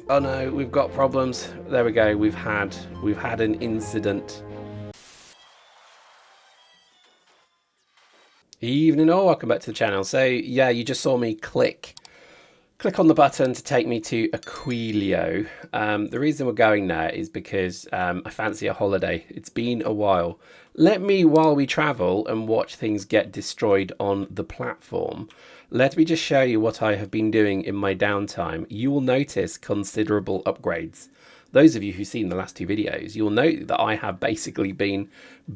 oh no, we've got problems. There we go. We've had an incident. Evening all, welcome back to the channel. So yeah, you just saw me click on the button to take me to Aquilo. The reason we're going there is because I fancy a holiday. It's been a while. Let me, while we travel and watch things get destroyed on the platform, let me just show you what I have been doing in my downtime. You will notice considerable upgrades. Those of you who've seen the last two videos, you'll note that I have basically been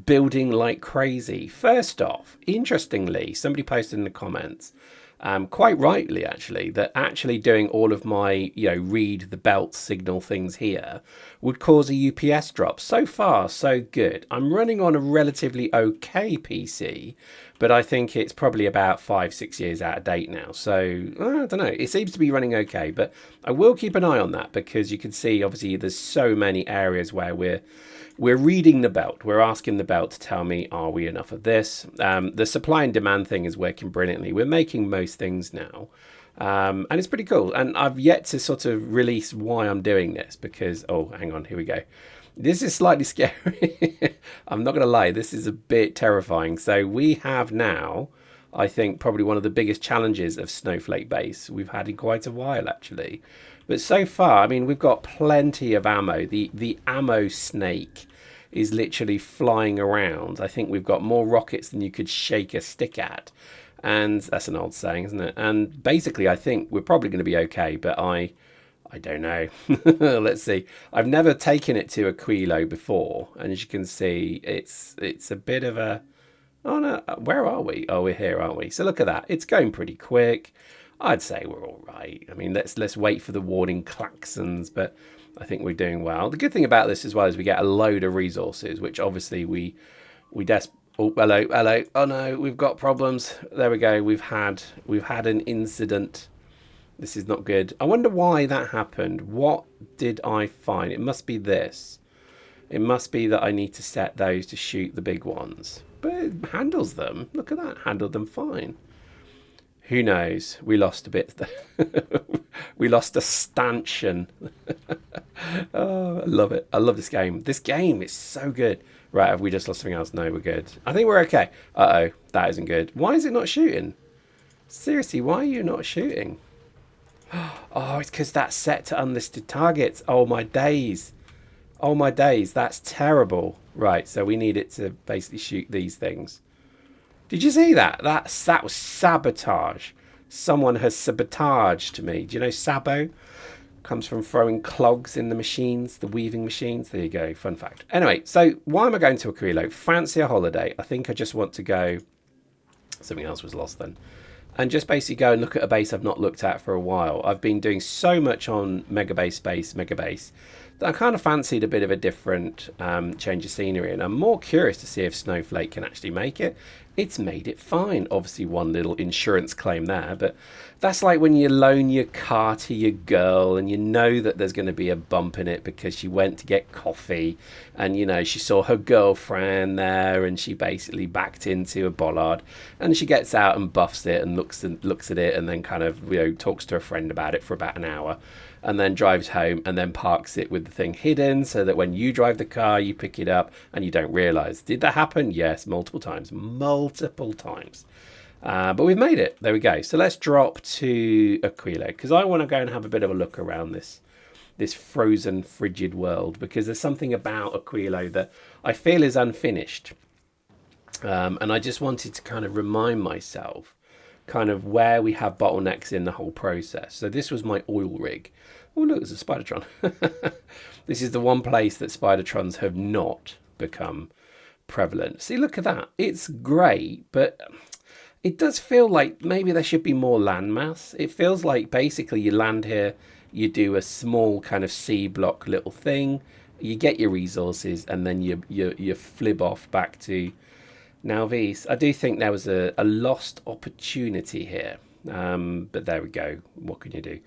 building like crazy. First off, interestingly, somebody posted in the comments, quite rightly actually, that actually doing all of my, read the belt signal things here would cause a UPS drop. So far, so good. I'm running on a relatively okay PC, but I think it's probably about 5-6 years out of date now. So I don't know. It seems to be running okay, but I will keep an eye on that because you can see obviously there's so many areas where we're reading the belt. We're asking the belt to tell me, are we enough of this? The supply and demand thing is working brilliantly. We're making most things now. And it's pretty cool. And I've yet to sort of release why I'm doing this because, oh, hang on, here we go. This is slightly scary. I'm not going to lie, this is a bit terrifying. So we have now, I think, probably one of the biggest challenges of Snowflake Base we've had in quite a while, actually. But so far, I mean, we've got plenty of ammo. The ammo snake is literally flying around. I think we've got more rockets than you could shake a stick at. And that's an old saying, isn't it? And basically, I think we're probably going to be okay, but I don't know. Let's see. I've never taken it to Aquilo before, and as you can see, it's a bit of a... Oh no, where are we? Oh, we're here, aren't we? So look at that. It's going pretty quick. I'd say we're all right. I mean, let's wait for the warning klaxons, but I think we're doing well. The good thing about this as well is we get a load of resources, which obviously we oh, hello. Oh no, we've got problems. There we go. We've had an incident. This is not good. I wonder why that happened. What did I find? It must be this. It must be that I need to set those to shoot the big ones. But it handles them. Look at that. Handled them fine. Who knows? We lost a bit. We lost a stanchion. Oh, I love it. I love this game. This game is so good. Right, have we just lost something else? No, we're good. I think we're okay. Uh-oh, that isn't good. Why is it not shooting? Seriously, why are you not shooting? Oh, it's because that's set to unlisted targets. Oh, my days. Oh, my days. That's terrible. Right, so we need it to basically shoot these things. Did you see that? That was sabotage. Someone has sabotaged me. Do you know sabo? Comes from throwing clogs in the machines, the weaving machines. There you go. Fun fact. Anyway, so why am I going to Aquilo? Fancy a holiday. I think I just want to go... Something else was lost then. And just basically go and look at a base I've not looked at for a while. I've been doing so much on Megabase, that I kind of fancied a bit of a different change of scenery. And I'm more curious to see if Snowflake can actually make it. It's made it fine. Obviously, one little insurance claim there. But that's like when you loan your car to your girl and you know that there's going to be a bump in it because she went to get coffee. And, she saw her girlfriend there and she basically backed into a bollard. And she gets out and buffs it and looks at it and then kind of, talks to a friend about it for about an hour. And then drives home and then parks it with the thing hidden so that when you drive the car, you pick it up and you don't realize. Did that happen? Yes, multiple times. But we've made it. There we go. So let's drop to Aquilo because I want to go and have a bit of a look around this frozen, frigid world because there's something about Aquilo that I feel is unfinished. And I just wanted to kind of remind myself kind of where we have bottlenecks in the whole process. So this was my oil rig. Oh look, there's a Spidertron. This is the one place that Spidertrons have not become prevalent. See, look at that. It's great, but it does feel like maybe there should be more landmass. It feels like basically you land here, you do a small kind of C block little thing, you get your resources, and then you flib off back to Nauvis. I do think there was a lost opportunity here, but there we go. What can you do?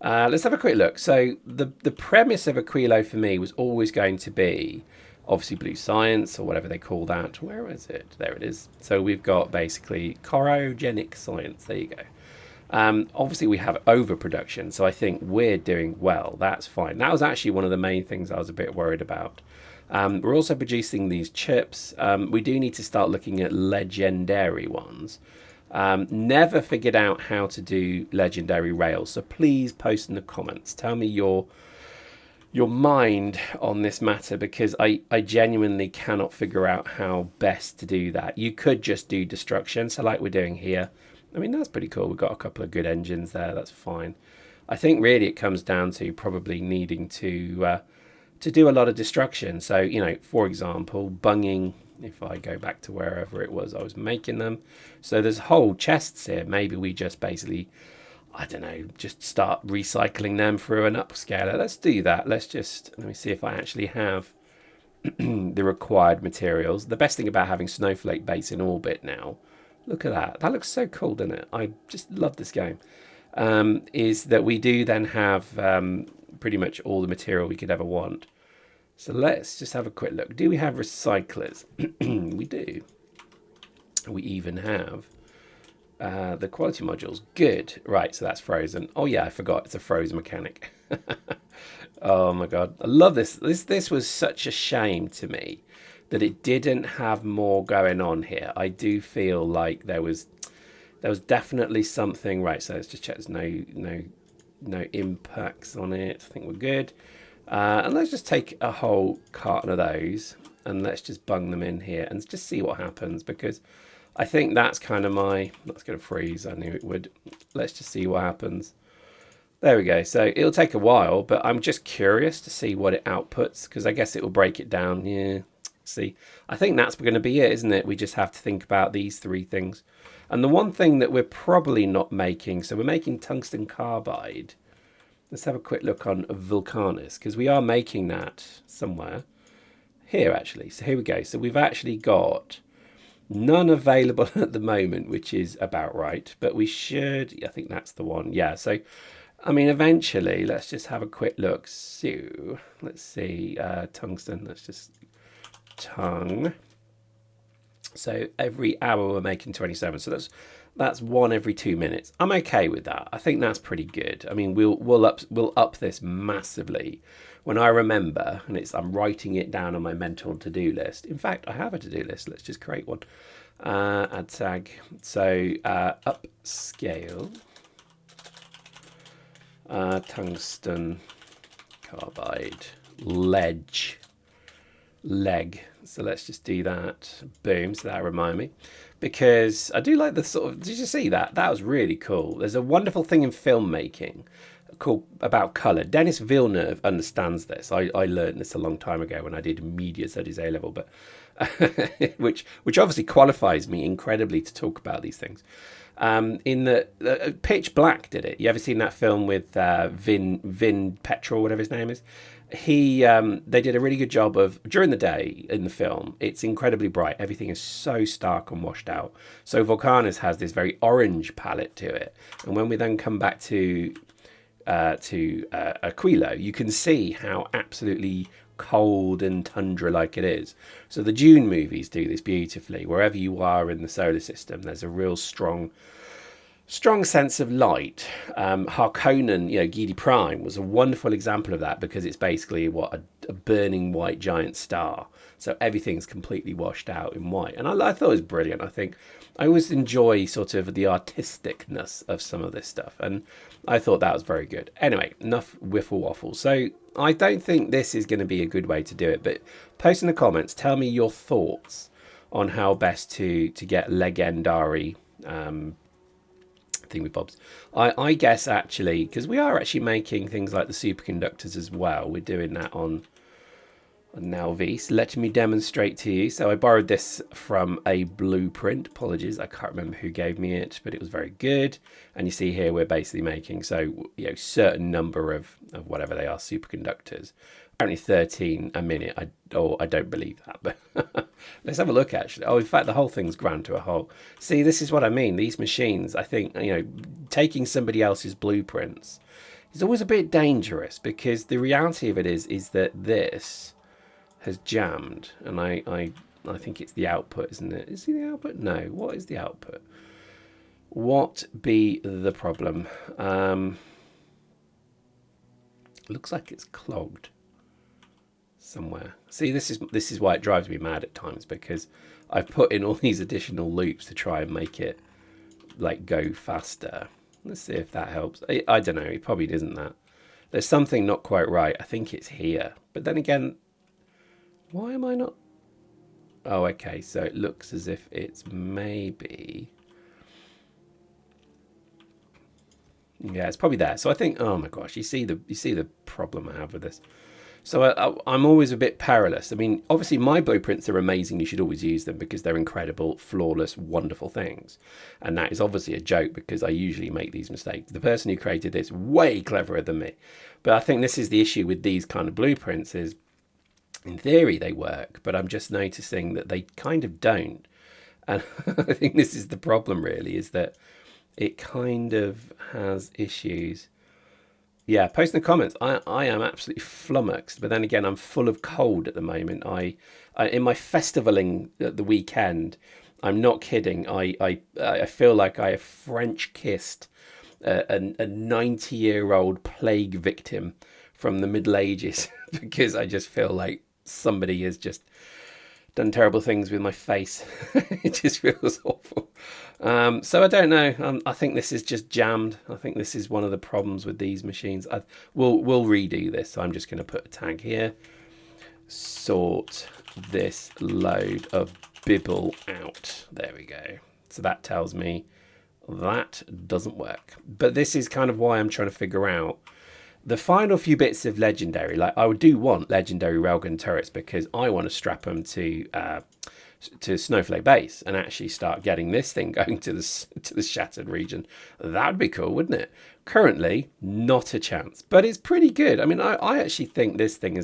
Let's have a quick look. So the premise of Aquilo for me was always going to be obviously blue science or whatever they call that. Where is it? There it is. So we've got basically cryogenic science. There you go. Obviously, we have overproduction, so I think we're doing well. That's fine. That was actually one of the main things I was a bit worried about. We're also producing these chips. We do need to start looking at legendary ones. Never figured out how to do legendary rails, so please post in the comments. Tell me your mind on this matter, because I genuinely cannot figure out how best to do that. You could just do destruction, so like we're doing here. I mean, that's pretty cool. We've got a couple of good engines there. That's fine. I think really it comes down to probably needing to do a lot of destruction. So, you know, for example, bunging, if I go back to wherever it was I was making them. So there's whole chests here. Maybe we just basically, I don't know, just start recycling them through an upscaler. Let's do that. Let me see if I actually have the required materials. The best thing about having Snowflake Base in orbit now, look at that. That looks so cool, doesn't it? I just love this game. Is that we do then have pretty much all the material we could ever want. So let's just have a quick look. Do we have recyclers? We do. We even have the quality modules. Good. Right, so that's frozen. Oh yeah, I forgot. It's a frozen mechanic. Oh my god. I love this. This was such a shame to me that it didn't have more going on here. I do feel like there was definitely something. Right, so let's just check there's no impacts on it. I think we're good. And let's just take a whole carton of those and let's just bung them in here and just see what happens, because I think that's kind of that's going to freeze. I knew it would. Let's just see what happens. There we go. So it'll take a while, but I'm just curious to see what it outputs, because I guess it will break it down. Yeah. See, I think that's going to be it, isn't it? We just have to think about these three things. And the one thing that we're probably not making, so we're making tungsten carbide. Let's have a quick look on Vulcanus, because we are making that somewhere. Here, actually. So here we go. So we've actually got none available at the moment, which is about right. But we should, I think that's the one. Yeah, so, I mean, eventually, let's just have a quick look. So, let's see, tungsten, let's just tung. So every hour we're making 27. So that's one every 2 minutes. I'm okay with that. I think that's pretty good. I mean, we'll up this massively when I remember, and I'm writing it down on my mental to-do list. In fact, I have a to-do list. Let's just create one. Add tag. So upscale tungsten carbide leg. So let's just do that. Boom. So that remind me, because I do like the sort of, did you see that? That was really cool. There's a wonderful thing in filmmaking called about color. Dennis Villeneuve understands this. I learned this a long time ago when I did media studies A level, but which obviously qualifies me incredibly to talk about these things. In the Pitch Black did it. You ever seen that film with Vin Petrol, whatever his name is? They did a really good job of, during the day in the film, it's incredibly bright. Everything is so stark and washed out. So Vulcanus has this very orange palette to it. And when we then come back to Aquilo, you can see how absolutely cold and tundra-like it is. So the Dune movies do this beautifully. Wherever you are in the solar system, there's a real strong sense of light. Harkonnen, Giedi Prime was a wonderful example of that, because it's basically a burning white giant star. So everything's completely washed out in white. And I thought it was brilliant. I think I always enjoy sort of the artisticness of some of this stuff. And I thought that was very good. Anyway, enough wiffle waffle. So I don't think this is going to be a good way to do it. But post in the comments, tell me your thoughts on how best to get legendary thing with bobs. I guess actually, because we are actually making things like the superconductors as well. We're doing that on Nauvis. Let me demonstrate to you. So I borrowed this from a blueprint. Apologies, I can't remember who gave me it, but it was very good. And you see here we're basically making certain number of whatever they are, superconductors. Apparently 13 a minute. I don't believe that, but let's have a look actually. Oh, in fact, the whole thing's ground to a halt. See, this is what I mean. These machines, I think, taking somebody else's blueprints is always a bit dangerous, because the reality of it is that this has jammed, and I think it's the output, isn't it? Is it the output? No. What is the output? What be the problem? Looks like it's clogged somewhere. See, this is why it drives me mad at times, because I've put in all these additional loops to try and make it like go faster. Let's see if that helps. I don't know, it probably isn't that. There's something not quite right. I think it's here. But then again, why am I not? Oh, okay, so it looks as if it's maybe... Yeah, it's probably there. So I think, oh my gosh, you see the problem I have with this. So I'm always a bit perilous. I mean, obviously my blueprints are amazing. You should always use them because they're incredible, flawless, wonderful things. And that is obviously a joke because I usually make these mistakes. The person who created this way cleverer than me. But I think this is the issue with these kind of blueprints is, in theory, they work, but I'm just noticing that they kind of don't. And I think this is the problem, really, is that it kind of has issues. Yeah, post in the comments. I am absolutely flummoxed, but then again, I'm full of cold at the moment. I in my festivaling at the weekend, I'm not kidding. I feel like I have French kissed a 90-year-old plague victim from the Middle Ages because I just feel like somebody has just done terrible things with my face. It just feels awful. So I don't know. I think this is just jammed. I think this is one of the problems with these machines. We'll redo this. So I'm just going to put a tag here. Sort this load of bibble out. There we go. So that tells me that doesn't work. But this is kind of why I'm trying to figure out the final few bits of legendary. Like I do want legendary railgun turrets because I want to strap them to Snowflake Base and actually start getting this thing going to the shattered region. That'd be cool, wouldn't it? Currently, not a chance, but it's pretty good. I mean, I actually think this thing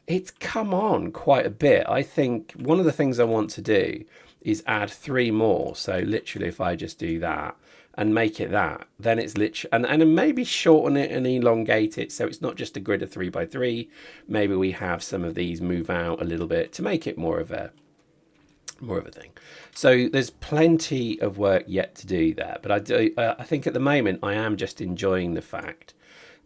it's come on quite a bit. I think one of the things I want to do is add 3 more. So literally, if I just do that and make it that, then it's literally, and maybe shorten it and elongate it so it's not just a grid of 3x3. Maybe we have some of these move out a little bit to make it more of a thing. So there's plenty of work yet to do there, but I think at the moment I am just enjoying the fact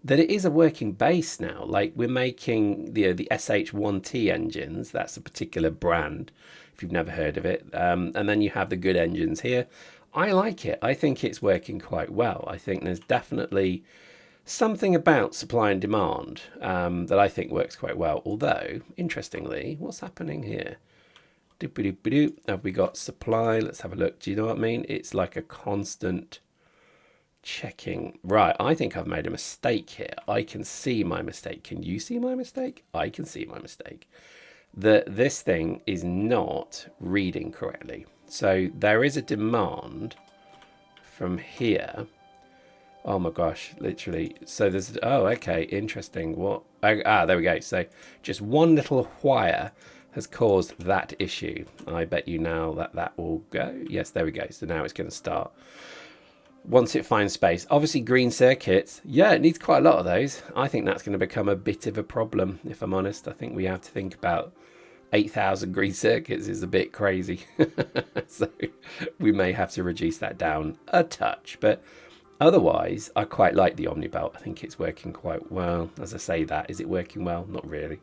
that it is a working base now. Like we're making the SH1T engines. That's a particular brand if you've never heard of it, and then you have the good engines here. I like it. I think it's working quite well. I think there's definitely something about supply and demand that I think works quite well. Although, interestingly, what's happening here? Have we got supply? Let's have a look. Do you know what I mean? It's like a constant checking. Right, I think I've made a mistake here. I can see my mistake. Can you see my mistake? I can see my mistake. This thing is not reading correctly. So there is a demand from here. Oh my gosh, literally. So there's, oh, okay, interesting. What? There we go. So just one little wire has caused that issue. I bet you now that will go. Yes, there we go. So now it's going to start. Once it finds space, obviously green circuits, yeah, it needs quite a lot of those. I think that's going to become a bit of a problem, if I'm honest. I think we have to think about 8,000 green circuits is a bit crazy. So we may have to reduce that down a touch. But otherwise, I quite like the Omnibelt. I think it's working quite well. As I say that, is it working well? Not really.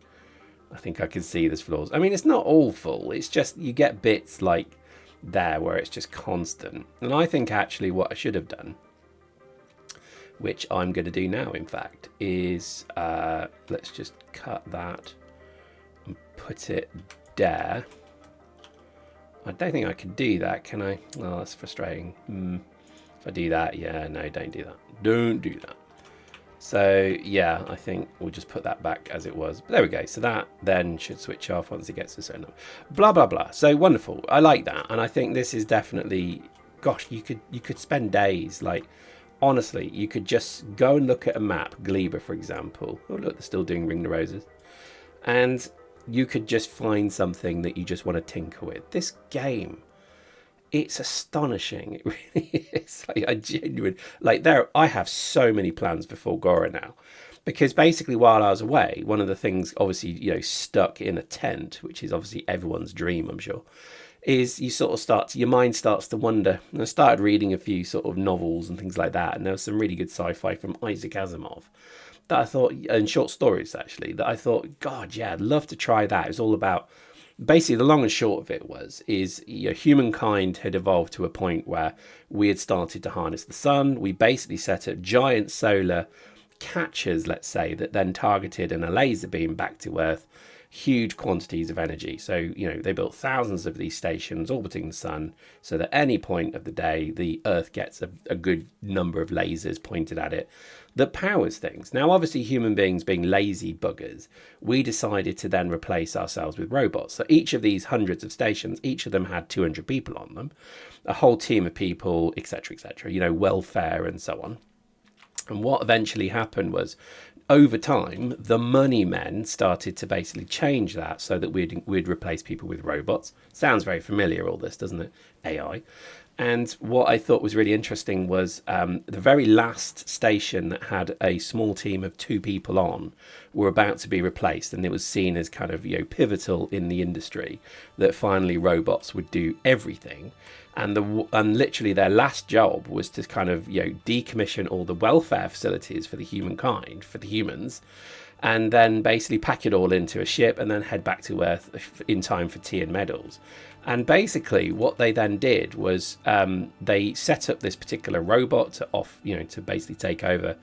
I think I can see there's flaws. I mean, it's not all full. It's just you get bits like there where it's just constant. And I think actually what I should have done, which I'm going to do now, in fact, is let's just cut that and put it there. I don't think I can do that, can I? Oh, that's frustrating. If I do that, yeah, no, don't do that. Don't do that. So yeah, I think we'll just put that back as it was. But there we go. So that then should switch off once it gets to a certain number. Blah blah blah. So wonderful. I like that, and I think this is definitely. Gosh, you could spend days. Like honestly, you could just go and look at a map, Gleba, for example. Oh look, they're still doing Ring the Roses, and you could just find something that you just want to tinker with. This game, it's astonishing. It really is. Like I genuine, like I have so many plans for Fulgora now, because basically while I was away, one of the things, obviously, stuck in a tent, which is obviously everyone's dream, I'm sure, is you sort of your mind starts to wonder. And I started reading a few sort of novels and things like that, and there was some really good sci-fi from Isaac Asimov that I thought, and short stories actually, that I thought, God, yeah, I'd love to try that. It was all about, basically the long and short of it is humankind had evolved to a point where we had started to harness the sun. We basically set up giant solar catchers, let's say, that then targeted in a laser beam back to Earth huge quantities of energy. So, they built thousands of these stations orbiting the sun so that any point of the day, the Earth gets a good number of lasers pointed at it that powers things. Now, obviously, human beings being lazy buggers, we decided to then replace ourselves with robots. So each of these hundreds of stations, each of them had 200 people on them, a whole team of people, etc., welfare and so on. And what eventually happened was, over time, the money men started to basically change that so that we'd replace people with robots. Sounds very familiar, all this, doesn't it? AI. And what I thought was really interesting was the very last station that had a small team of 2 people on were about to be replaced, and it was seen as kind of pivotal in the industry that finally robots would do everything. And literally their last job was to kind of decommission all the welfare facilities for the humankind, for the humans, and then basically pack it all into a ship and then head back to Earth in time for tea and medals. And basically what they then did was they set up this particular robot to basically take over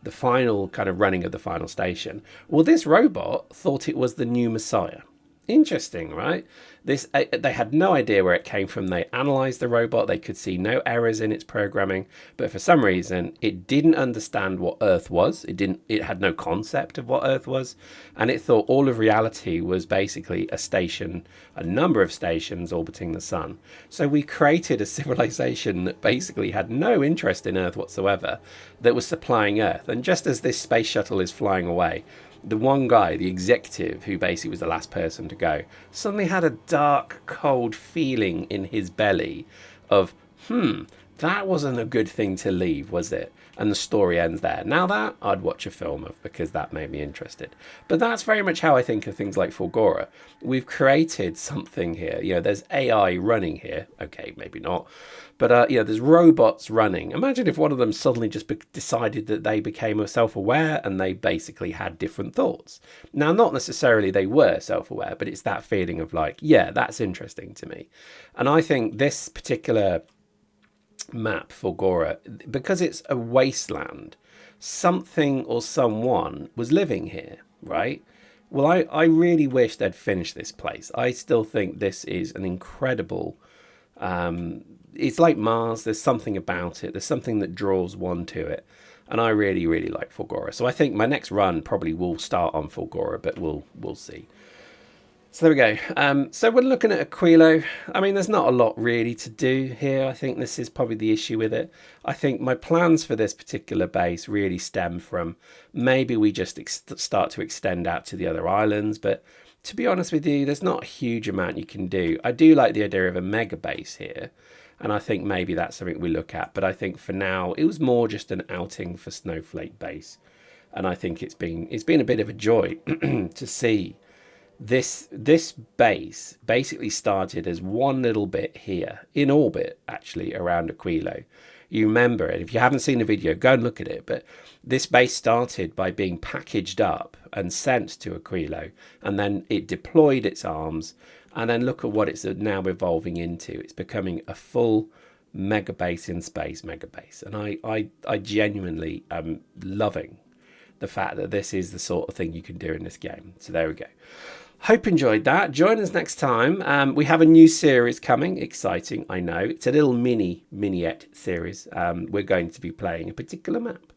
the final kind of running of the final station. Well, this robot thought it was the new Messiah. Interesting, right? They had no idea where it came from. They analyzed the robot. They could see no errors in its programming, but for some reason, it didn't understand what Earth was. It had no concept of what Earth was, and it thought all of reality was basically a number of stations orbiting the sun. So we created a civilization that basically had no interest in Earth whatsoever, that was supplying Earth. And just as this space shuttle is flying away, the one guy, the executive, who basically was the last person to go, suddenly had a dark, cold feeling in his belly of, that wasn't a good thing to leave, was it? And the story ends there. Now that I'd watch a film of, because that made me interested. But that's very much how I think of things like Fulgora. We've created something here. There's AI running here. Okay, maybe not. But, there's robots running. Imagine if one of them suddenly just decided that they became self-aware and they basically had different thoughts. Now, not necessarily they were self-aware, but it's that feeling of like, yeah, that's interesting to me. And I think this particular map for Gora, because it's a wasteland, something or someone was living here, right? Well, I really wish they'd finish this place. I still think this is an incredible... it's like Mars. There's something about it. There's something that draws one to it. And I really, really like Fulgora. So I think my next run probably will start on Fulgora, but we'll see. So there we go. So we're looking at Aquilo. I mean, there's not a lot really to do here. I think this is probably the issue with it. I think my plans for this particular base really stem from maybe we just start to extend out to the other islands. But to be honest with you, there's not a huge amount you can do. I do like the idea of a mega base here. And I think maybe that's something we look at. But I think for now, it was more just an outing for Snowflake Base. And I think it's been a bit of a joy to see this base basically started as one little bit here in orbit, actually, around Aquilo. You remember it. If you haven't seen the video, go and look at it. But this base started by being packaged up and sent to Aquilo. And then it deployed its arms. And then look at what it's now evolving into. It's becoming a full megabase in space megabase. And I genuinely am loving the fact that this is the sort of thing you can do in this game. So there we go. Hope you enjoyed that. Join us next time. We have a new series coming. Exciting, I know. It's a little miniette series. We're going to be playing a particular map.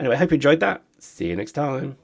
Anyway, hope you enjoyed that. See you next time.